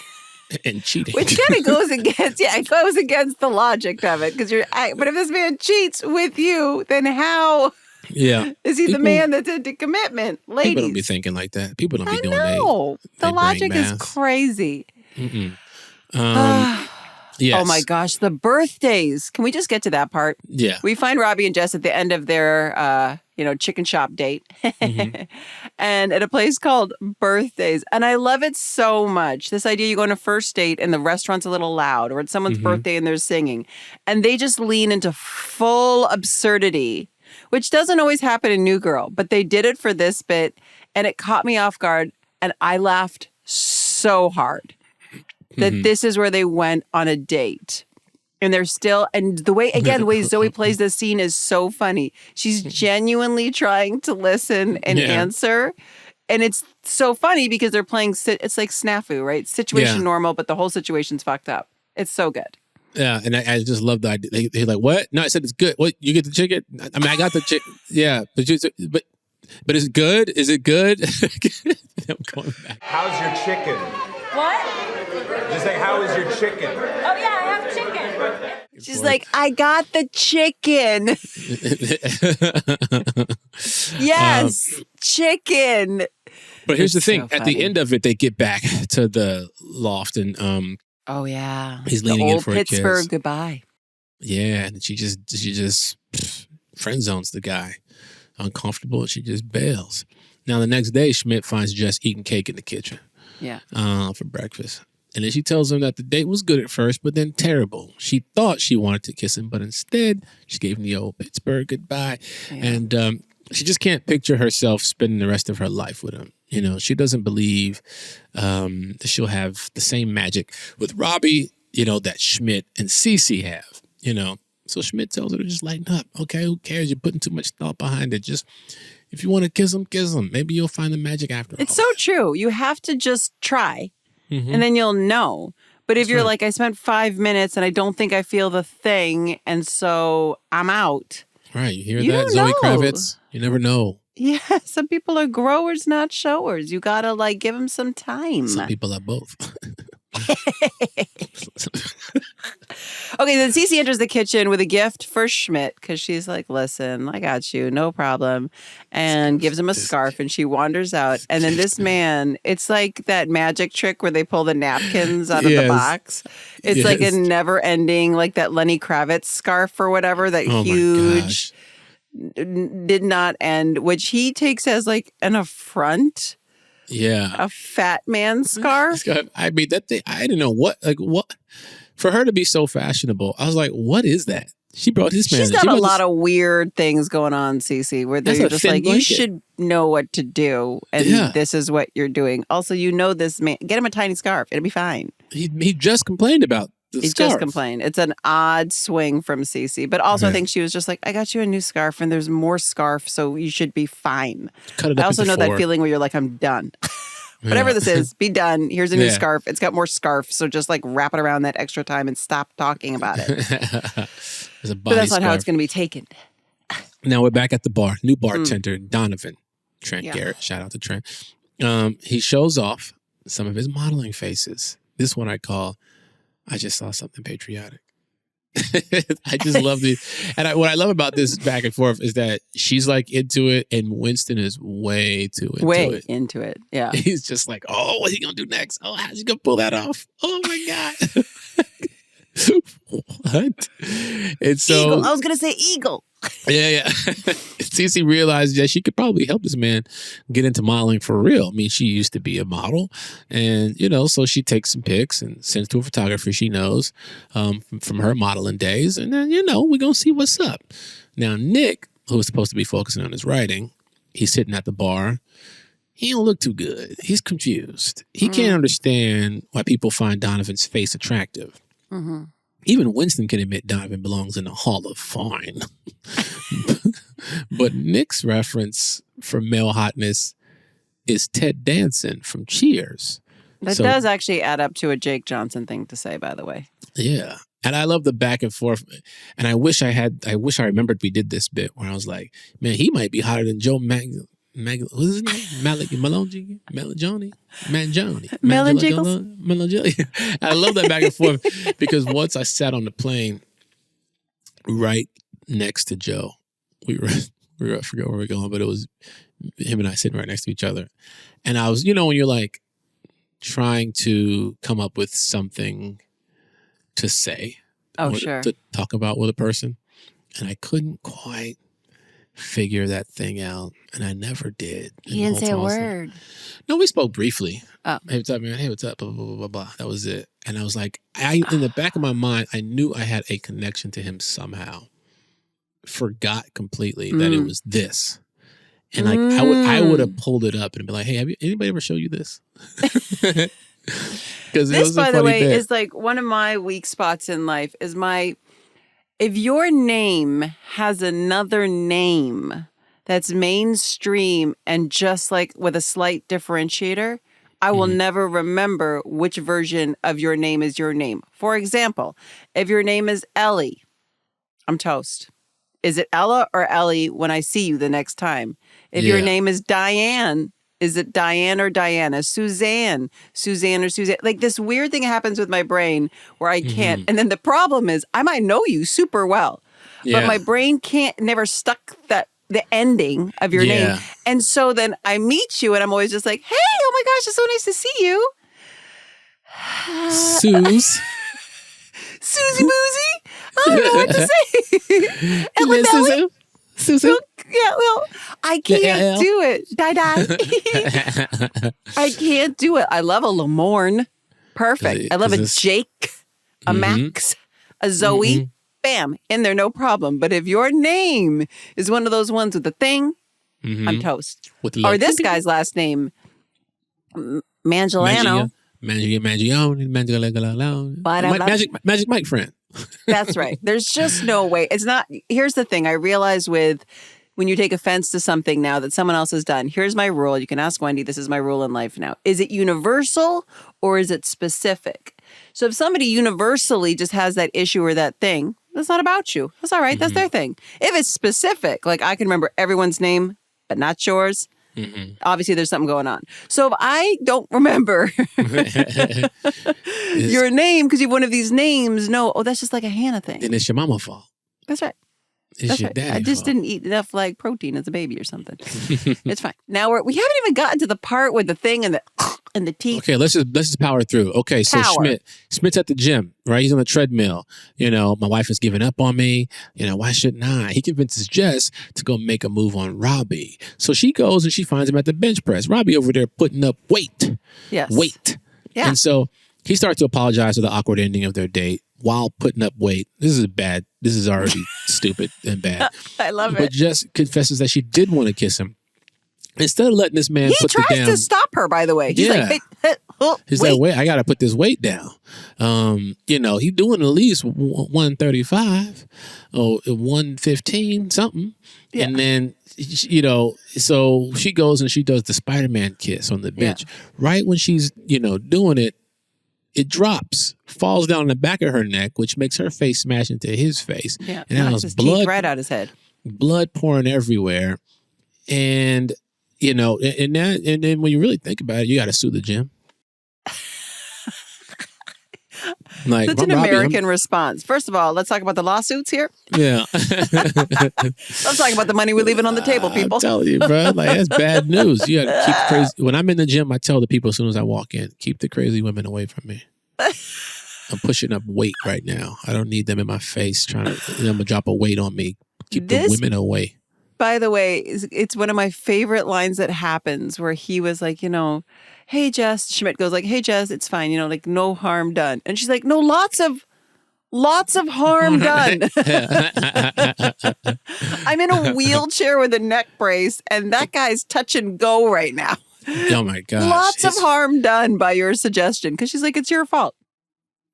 And cheating. Which kind of goes against, it goes against the logic of it. But if this man cheats with you, then how... Yeah. Is he the man that's into commitment? Ladies. People don't be thinking like that. People don't be doing that. No. The logic is crazy. Yes. Oh my gosh, the birthdays. Can we just get to that part? Yeah. We find Robbie and Jess at the end of their chicken shop date. And at a place called Birthdays. And I love it so much. This idea you go on a first date and the restaurant's a little loud, or it's someone's birthday and they're singing. And they just lean into full absurdity, which doesn't always happen in New Girl, but they did it for this bit and it caught me off guard. And I laughed so hard that this is where they went on a date. And they're still, and the way Zoe plays this scene is so funny. She's genuinely trying to listen and answer. And it's so funny because they're playing, it's like snafu, right? Situation normal, but the whole situation's fucked up. It's so good. Yeah, and I just love the idea. They're like, what? No, I said it's good. What? You get the chicken? I mean, I got the chicken. Yeah, but is it good? Is it good? I'm going back. How's your chicken? What? Just say, how is your chicken? Oh, yeah, I have chicken. She's like, I got the chicken. Yes, chicken. But here's the It's thing. so At the funny. end of it, they get back to the loft and Oh, yeah. he's The leaning in old for a kiss. Pittsburgh goodbye. Yeah, and she just friend zones the guy. Uncomfortable, she just bails. Now the next day, Schmidt finds Jess eating cake in the kitchen Yeah. for breakfast. And then she tells him that the date was good at first, but then terrible. She thought she wanted to kiss him, but instead she gave him the old Pittsburgh goodbye. Yeah. And she just can't picture herself spending the rest of her life with him. You know, she doesn't believe that she'll have the same magic with Robbie, you know, that Schmidt and Cece have, you know. So Schmidt tells her to just lighten up. Okay, who cares? You're putting too much thought behind it. Just, if you want to kiss him, kiss him. Maybe you'll find the magic after all. It's so true. You have to just try, Mhm. and then you'll know. But if That's you're right. like, I spent 5 minutes and I don't think I feel the thing, and so I'm out. Right, you hear You that, don't Zoe know. Kravitz? You never know. Yeah, some people are growers, not showers. You gotta like give them some time. Some people are both. Okay, then Cece enters the kitchen with a gift for Schmidt because she's like, listen, I got you, no problem. And gives him a scarf and she wanders out. And then this man, it's like that magic trick where they pull the napkins out of the Yes. box. It's like a Yes. never ending, like that Lenny Kravitz scarf or whatever, that Oh my huge, gosh. did not end, which he takes as like an affront, Yeah. a fat man scarf. I mean, that thing, I didn't know what. For her to be so fashionable, I was like, what is that? She brought this man. She's got a lot of weird things going on, Cece, where That's they're a just thin like, you blanket. should know what to do, and Yeah. this is what you're doing. Also, you know this man. Get him a tiny scarf. It'll be fine. He just complained about the He scarf. just complained. It's an odd swing from Cece. But also, I Yeah. think she was just like, I got you a new scarf, and there's more scarf, so you should be fine. Cut it I up also into know four. that feeling where you're like, I'm done. Whatever Yeah. this is, be done. Here's a new Yeah. scarf. It's got more scarf, so just like wrap it around that extra time and stop talking about it. There's a But body that's not how scarf. it's going to be taken. Now we're back at the bar. New bartender, Donovan. Trent Yeah. Garrett. Shout out to Trent. He shows off some of his modeling faces. This one I call, I just saw something patriotic. I just love the, and what I love about this back and forth is that she's like into it, and Winston is way too into Way it. into it. Yeah. He's just like, oh, what's he gonna do next? Oh, how's he gonna pull that off? Oh my god, what? And so, Eagle. I was going to say eagle. yeah. Cece realized that she could probably help this man get into modeling for real. I mean, she used to be a model, and so she takes some pics and sends to a photographer she knows from her modeling days, and then we're gonna see what's up. Now, Nick, who was supposed to be focusing on his writing, he's sitting at the bar. He don't look too good. He's confused. He can't understand why people find Donovan's face attractive. Mm-hmm. Even Winston can admit Donovan belongs in the Hall of Fine. But Nick's reference for male hotness is Ted Danson from Cheers. That So- does actually add up to a Jake Johnson thing to say, by the way. Yeah. And I love the back and forth. And I wish I remembered we did this bit where I was like, man, he might be hotter than Joe what's his name? Malajoni? Melonjiggles? I love that back and forth because once I sat on the plane right next to Joe, we were I forgot where we were going, but it was him and I sitting right next to each other. And I was, when you're like trying to come up with something to say. Oh, or sure. To talk about with a person. And I couldn't quite figure that thing out. And I never did. He didn't say a word. No, we spoke briefly. Oh. Hey, what's up, man? Hey, what's up? Blah, blah, blah, blah, blah. That was it. And I was like, in the back of my mind, I knew I had a connection to him somehow. Forgot completely that it was this. And like I would have pulled it up and been like, hey, anybody ever show you this? Because This, by the way, is like one of my weak spots in life is if your name has another name that's mainstream and just like with a slight differentiator, I will never remember which version of your name is your name. For example, if your name is Ellie, I'm toast. Is it Ella or Ellie when I see you the next time? If your Yeah. name is Diane, Is it Diane or Diana? Suzanne or Suzanne? Like this weird thing happens with my brain where I can't. And then the problem is I might know you super well, but my brain never stuck the ending of your name. And so then I meet you and I'm always just like, hey, oh my gosh, it's so nice to see you. Susie Boozy? I don't know what to say. Ellen Belly? Susan? Yeah, well, I can't do it. I can't do it. I love a Lamorne. Perfect. I love a Jake, a Max, a Zoe. Bam, in there, no problem. But if your name is one of those ones with the thing, I'm toast. Or this guy's last name, Mangiolano. Magic Mike friend. That's right. There's just no way. It's not. Here's the thing. I realize when you take offense to something now that someone else has done, here's my rule. You can ask Wendy. This is my rule in life now. Is it universal or is it specific? So if somebody universally just has that issue or that thing, that's not about you. That's all right. That's their thing. If it's specific, like I can remember everyone's name, but not yours. Obviously, there's something going on. So if I don't remember your name because you have one of these names, that's just like a Hannah thing. Then it's your mama's fault. That's right. It's your daddy's I just didn't eat enough like protein as a baby or something. It's fine. Now we haven't even gotten to the part with the thing and the teeth. Okay, let's just power through. Okay, so Schmidt's at the gym, right? He's on the treadmill. My wife has given up on me. Why shouldn't I? He convinces Jess to go make a move on Robbie. So she goes and she finds him at the bench press. Robbie over there putting up weight. Yes. Weight. Yeah. And so he starts to apologize for the awkward ending of their date while putting up weight. This is bad. This is already stupid and bad. I love it. But Jess confesses that she did want to kiss him. Instead of letting this man put the damn... He tries to stop her, by the way. He's like, he's like, wait, I got to put this weight down. He's doing at least 135 or 115, something. Yeah. And then, so she goes and she does the Spider-Man kiss on the bench. Yeah. Right when she's, doing it, it drops, falls down the back of her neck, which makes her face smash into his face. Yeah, and now his blood right out his head. Blood pouring everywhere. And, and then when you really think about it, you got to sue the gym. Like, such an American response. First of all, let's talk about the lawsuits here. Yeah. Let's talk about the money we're leaving on the table, people. I'm telling you, bro. Like, that's bad news. You got to keep crazy. When I'm in the gym, I tell the people as soon as I walk in, keep the crazy women away from me. I'm pushing up weight right now. I don't need them in my face trying to drop a weight on me. Keep the women away. By the way, it's one of my favorite lines that happens where he was like, hey, Jess. Schmidt goes like, hey, Jess, it's fine. Like no harm done. And she's like, no, lots of harm done. I'm in a wheelchair with a neck brace and that guy's touch and go right now. Oh my gosh. Lots of harm done by your suggestion. Cause she's like, it's your fault.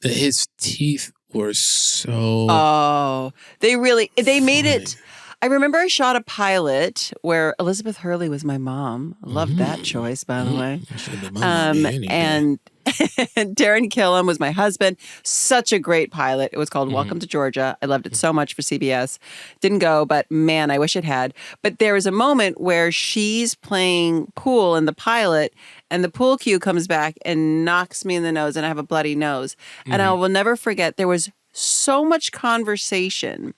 His teeth were so... Oh, they made it... I remember I shot a pilot where Elizabeth Hurley was my mom. I loved that choice, by the way. And Darren Killam was my husband. Such a great pilot. It was called Welcome to Georgia. I loved it so much for CBS. Didn't go, but man, I wish it had. But there was a moment where she's playing pool in the pilot and the pool cue comes back and knocks me in the nose and I have a bloody nose. And I will never forget, there was so much conversation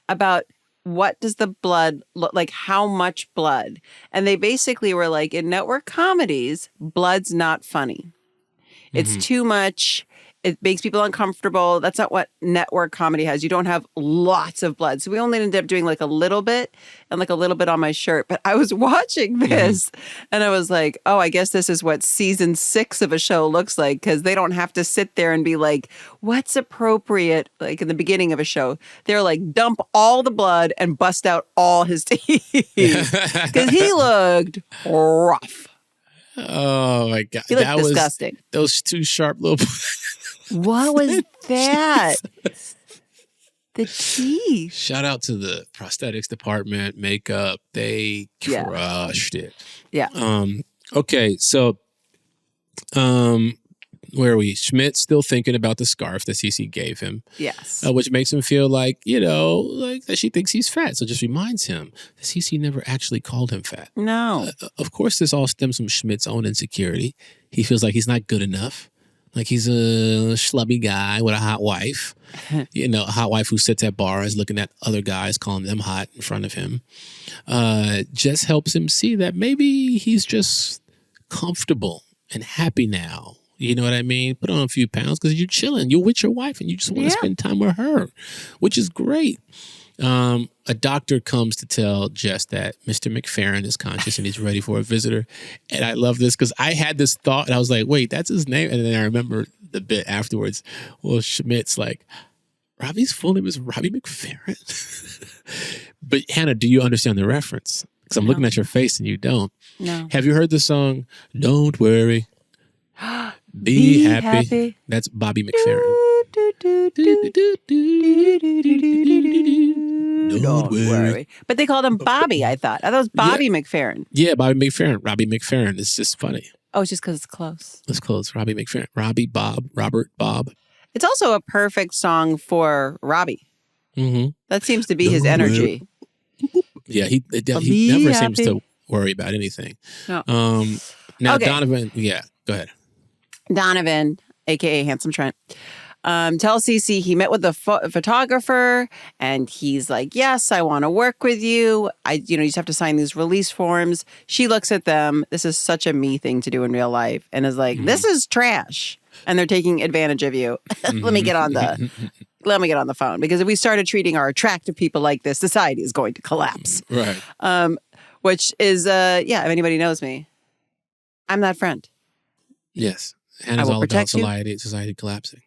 about what does the blood look like? How much blood? And they basically were like, in network comedies, blood's not funny. It's too much. It makes people uncomfortable. That's not what network comedy has. You don't have lots of blood. So we only ended up doing like a little bit and like a little bit on my shirt. But I was watching this and I was like, oh, I guess this is what season 6 of a show looks like because they don't have to sit there and be like, what's appropriate? Like in the beginning of a show, they're like, dump all the blood and bust out all his teeth because he looked rough. Oh my God. He looked disgusting. Those two sharp little... What was that? The teeth. Shout out to the prosthetics department, makeup. They crushed it. Yeah. Okay, so let Where are we? Schmidt's still thinking about the scarf that Cece gave him. Yes. Which makes him feel like, like that she thinks he's fat. So it just reminds him that Cece never actually called him fat. No. Of course, this all stems from Schmidt's own insecurity. He feels like he's not good enough. Like he's a schlubby guy with a hot wife. A hot wife who sits at bars looking at other guys, calling them hot in front of him. Just helps him see that maybe he's just comfortable and happy now. You know what I mean? Put on a few pounds because you're chilling. You're with your wife and you just want to spend time with her, which is great. A doctor comes to tell Jess that Mr. McFerrin is conscious and he's ready for a visitor. And I love this because I had this thought and I was like, wait, that's his name? And then I remember the bit afterwards. Well, Schmidt's like, Robbie's full name is Robbie McFerrin. But Hannah, do you understand the reference? Because I'm looking at your face and you don't. No. Have you heard the song, Don't Worry? Be happy. That's Bobby McFerrin. Don't worry. But they called him Bobby, I thought. I thought it was Bobby McFerrin. Yeah, Bobby McFerrin. Robbie McFerrin. It's just funny. Oh, it's just because it's close. It's close. Robbie McFerrin. Robbie, Bob, Robert, Bob. It's also a perfect song for Robbie. Mm-hmm. That seems to be his energy. Yeah, he never seems to worry about anything. No. Now, Okay. Donovan, go ahead. Donovan, a.k.a. Handsome Trent, tells Cece he met with the photographer and he's like, yes, I want to work with you. You just have to sign these release forms. She looks at them. This is such a me thing to do in real life and is like, this is trash. And they're taking advantage of you. Let me get on the phone because if we started treating our attractive people like this, society is going to collapse. Right. Which is, if anybody knows me, I'm that friend. Yes. Hannah's all about society collapsing.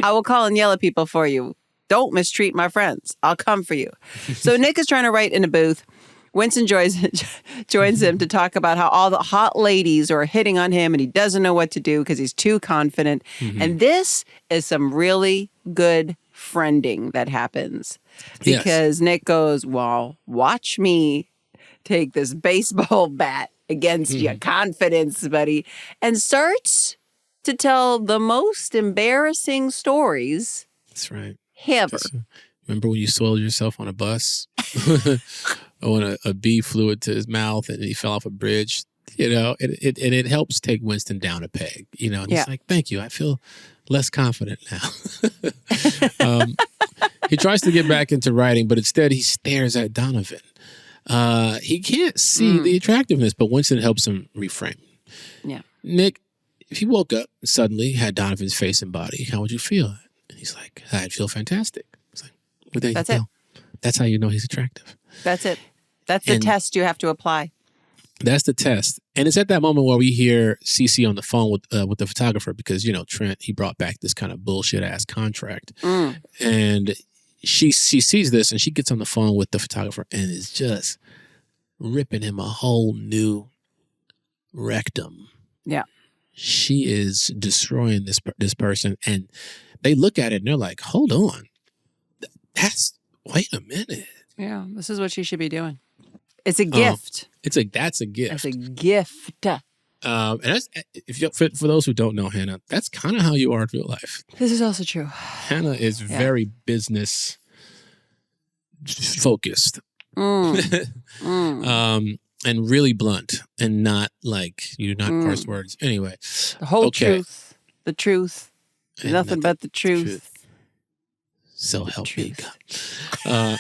I will call and yell at people for you. Don't mistreat my friends. I'll come for you. So Nick is trying to write in a booth. Winston joins him to talk about how all the hot ladies are hitting on him and he doesn't know what to do because he's too confident. Mm-hmm. And this is some really good friending that happens. Because Nick goes, well, watch me take this baseball bat against your confidence, buddy, and starts to tell the most embarrassing stories. That's right. Ever. Remember when you soiled yourself on a bus? Or when a bee flew into his mouth and he fell off a bridge? It helps take Winston down a peg. And he's like, thank you. I feel less confident now. He tries to get back into writing, but instead he stares at Donovan. He can't see the attractiveness, but Winston helps him reframe. Yeah. Nick, if you woke up and suddenly had Donovan's face and body, how would you feel? And he's like, I'd feel fantastic. It's like, well, there That's you it. go. That's how you know he's attractive. That's it. That's the test you have to apply. That's the test. And it's at that moment where we hear Cece on the phone with the photographer because, Trent, he brought back this kind of bullshit ass contract. And she sees this and she gets on the phone with the photographer and is just ripping him a whole new rectum. Yeah. She is destroying this person. And they look at it and they're like, hold on. Wait a minute. Yeah. This is what she should be doing. It's a gift. That's a gift. It's a gift. And that's, for those who don't know Hannah, that's kind of how you are in real life. This is also true. Hannah is very business focused, and really blunt, and not like you do not parse words. Anyway, the whole truth, the truth, and nothing but the truth. So help me God.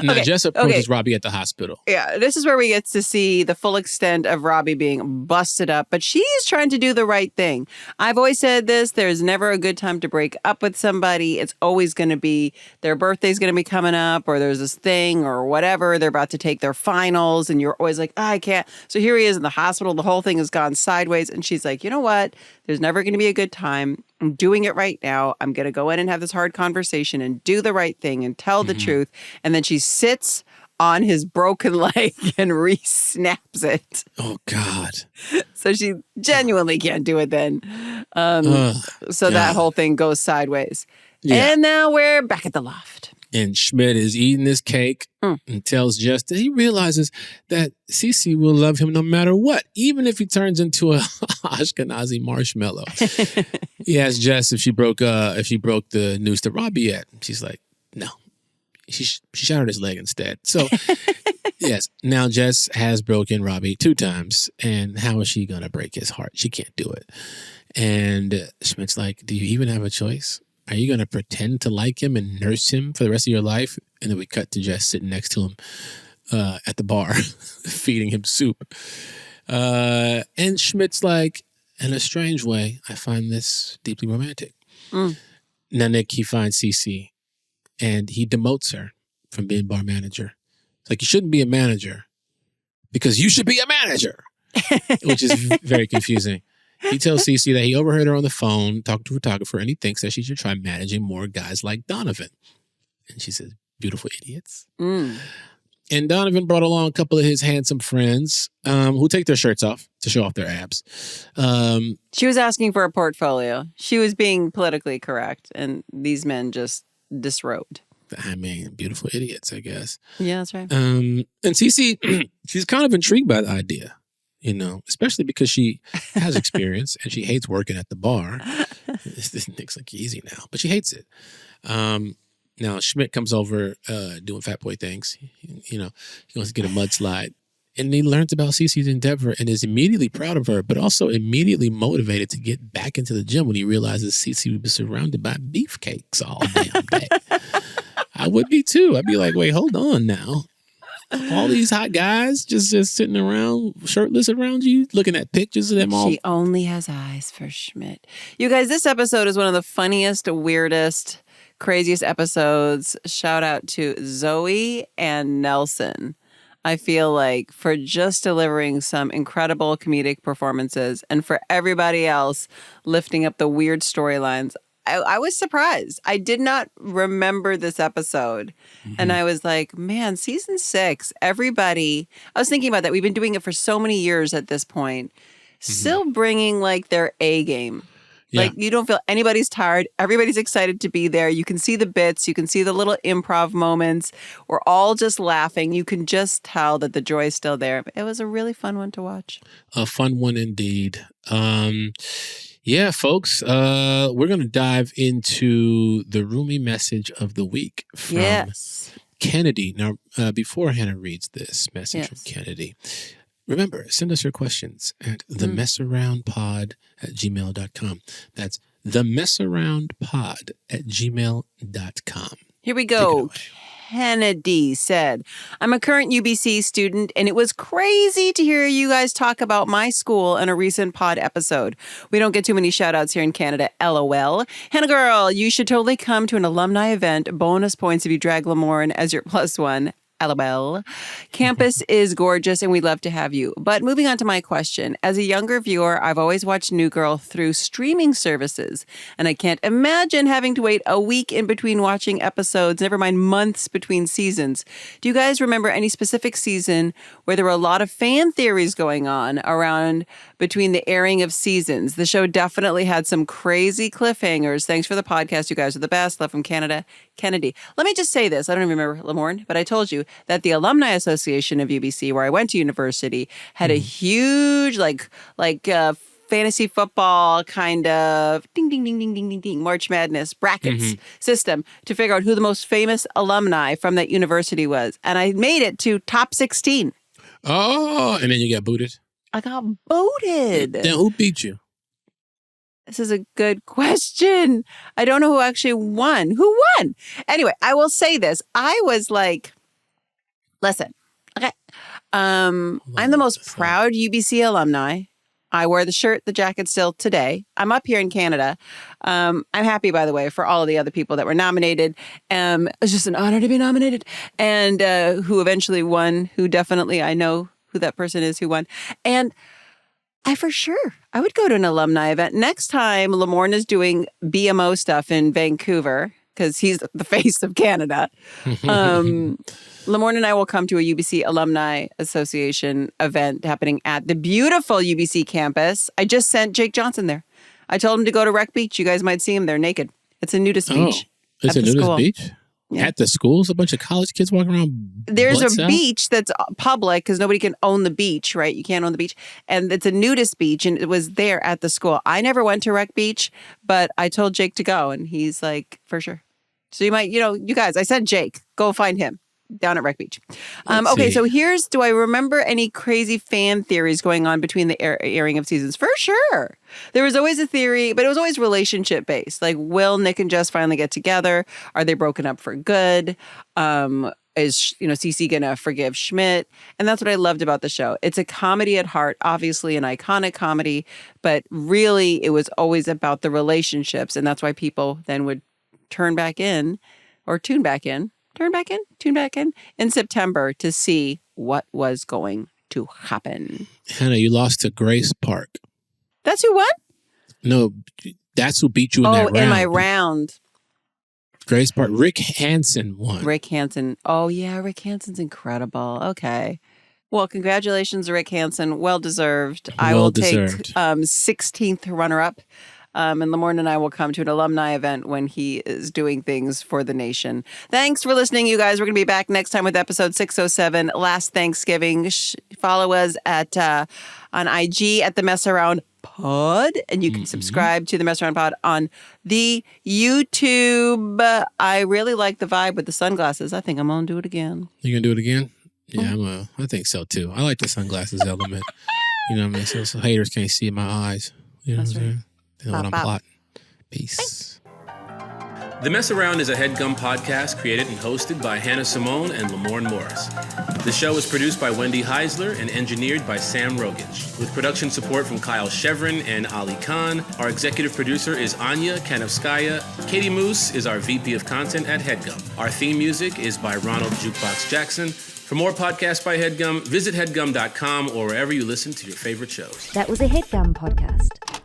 Now, Jess approaches Robbie at the hospital. Yeah, this is where we get to see the full extent of Robbie being busted up, but she's trying to do the right thing. I've always said this, there's never a good time to break up with somebody. It's always going to be their birthday's going to be coming up, or there's this thing or whatever. They're about to take their finals, and you're always like, I can't. So here he is in the hospital. The whole thing has gone sideways, and she's like, you know what? There's never going to be a good time. I'm doing it right now. I'm going to go in and have this hard conversation and do the right thing and tell the truth. And then she sits on his broken leg and re-snaps it. Oh, God. So she genuinely can't do it then. So that whole thing goes sideways. Yeah. And now we're back at the loft. And Schmidt is eating his cake and tells Jess that he realizes that Cece will love him no matter what, even if he turns into a Ashkenazi marshmallow. He asks Jess if she broke the news to Robbie yet. She's like, no. She shattered his leg instead. So, yes, now Jess has broken Robbie 2 times. And how is she going to break his heart? She can't do it. And Schmidt's like, do you even have a choice? Are you going to pretend to like him and nurse him for the rest of your life? And then we cut to Jess sitting next to him at the bar, feeding him soup. And Schmidt's like, in a strange way, I find this deeply romantic. Now, Nick, he finds Cece, and he demotes her from being bar manager. It's like, you shouldn't be a manager because you should be a manager, which is very confusing. He tells Cece that he overheard her on the phone talking to a photographer, and he thinks that she should try managing more guys like Donovan. And she says, beautiful idiots. And Donovan brought along a couple of his handsome friends who take their shirts off to show off their abs. She was asking for a portfolio. She was being politically correct, and these men just disrobed. I mean, beautiful idiots, I guess. Yeah, that's right. And Cece, she's kind of intrigued by the idea. You know, especially because she has experience and she hates working at the bar. This Nick's like easy now, but she hates it. Now Schmidt comes over doing fat boy things. You know, he wants to get a mudslide. And he learns about Cece's endeavor and is immediately proud of her, but also immediately motivated to get back into the gym when he realizes Cece would be surrounded by beefcakes all damn day. I would be too. I'd be like, wait, hold on now. All these hot guys just sitting around shirtless around you, looking at pictures of them all. She only has eyes for Schmidt. You guys, this episode is one of the funniest, weirdest, craziest episodes. Shout out to Zooey and Nelson. I feel like for just delivering some incredible comedic performances and for everybody else lifting up the weird storylines. I was surprised. I did not remember this episode. And I was like, man, season 6, everybody, I was thinking about that. We've been doing it for so many years at this point, still bringing like their A game. Yeah. Like you don't feel anybody's tired. Everybody's excited to be there. You can see the bits. You can see the little improv moments. We're all just laughing. You can just tell that the joy is still there. It was a really fun one to watch. A fun one indeed. Yeah, folks, we're going to dive into the roomy message of the week from Kennedy. Now, before Hannah reads this message from Kennedy, remember, send us your questions at themessaroundpod@gmail.com. That's themessaroundpod@gmail.com. Here we go. Kennedy said, I'm a current UBC student, and it was crazy to hear you guys talk about my school in a recent pod episode. We don't get too many shout outs here in Canada, LOL. Hannah girl, you should totally come to an alumni event. Bonus points if you drag Lamorne as your +1. LOL. Campus is gorgeous and we'd love to have you. But moving on to my question. As a younger viewer, I've always watched New Girl through streaming services, and I can't imagine having to wait a week in between watching episodes, never mind months between seasons. Do you guys remember any specific season where there were a lot of fan theories going on around between the airing of seasons? The show definitely had some crazy cliffhangers. Thanks for the podcast. You guys are the best. Love from Canada. Kennedy. Let me just say this. I don't even remember Lamorne, but I told you that the Alumni Association of UBC, where I went to university, had a huge fantasy football kind of ding, ding, ding, ding, ding, ding, ding, March Madness brackets system to figure out who the most famous alumni from that university was. And I made it to top 16. Oh, and then you got booted? I got booted. Then who beat you? This is a good question. I don't know who actually won. Who won? Anyway, I will say this. I was like, listen, okay. I'm the most proud UBC alumni. I wear the shirt, the jacket still today. I'm up here in Canada. I'm happy, by the way, for all of the other people that were nominated. It was just an honor to be nominated. And who eventually won, who definitely I know who that person is who won. And I would go to an alumni event. Next time Lamorne is doing BMO stuff in Vancouver, because he's the face of Canada, Lamorne and I will come to a UBC Alumni Association event happening at the beautiful UBC campus. I just sent Jake Johnson there. I told him to go to Wreck Beach. You guys might see him there naked. It's a nudist beach. It's a nudist beach? Yeah. At the schools, a bunch of college kids walking around. There's butts a out? beach that's public because nobody can own the beach, right? You can't own the beach. And it's a nudist beach, and it was there at the school. I never went to Rec Beach, but I told Jake to go, and he's like, for sure. So you might, you guys, I sent Jake, go find him down at Rec Beach. Okay, see. so do I remember any crazy fan theories going on between the airing of seasons? For sure. There was always a theory, but it was always relationship based. Like, will Nick and Jess finally get together? Are they broken up for good? Is Cece gonna forgive Schmidt? And that's what I loved about the show. It's a comedy at heart, obviously an iconic comedy, but really it was always about the relationships, and that's why people then would tune back in in September to see what was going to happen. Hannah, you lost to Grace Park. That's who won? No, that's who beat you in that round. In my round. Grace Park. Rick Hansen won. Rick Hansen. Oh, yeah, Rick Hansen's incredible. Okay. Well, congratulations, Rick Hansen. Well deserved. I will take 16th runner-up. And Lamorne and I will come to an alumni event when he is doing things for the nation. Thanks for listening, you guys. We're going to be back next time with episode 607, Last Thanksgiving. Follow us on IG at The Mess Around Pod, and you can subscribe to The Mess Around Pod on the YouTube. I really like the vibe with the sunglasses. I think I'm going to do it again. You going to do it again? Yeah, I think so, too. I like the sunglasses element. You know what I mean? So haters can't see my eyes. You know what I'm saying? They know what I'm plotting. Peace. The Mess Around is a HeadGum podcast created and hosted by Hannah Simone and Lamorne Morris. The show is produced by Wendy Heisler and engineered by Sam Rogich, with production support from Kyle Chevron and Ali Khan. Our executive producer is Anya Kanovskaya. Katie Moose is our VP of Content at HeadGum. Our theme music is by Ronald Jukebox Jackson. For more podcasts by HeadGum, visit headgum.com or wherever you listen to your favorite shows. That was a HeadGum podcast.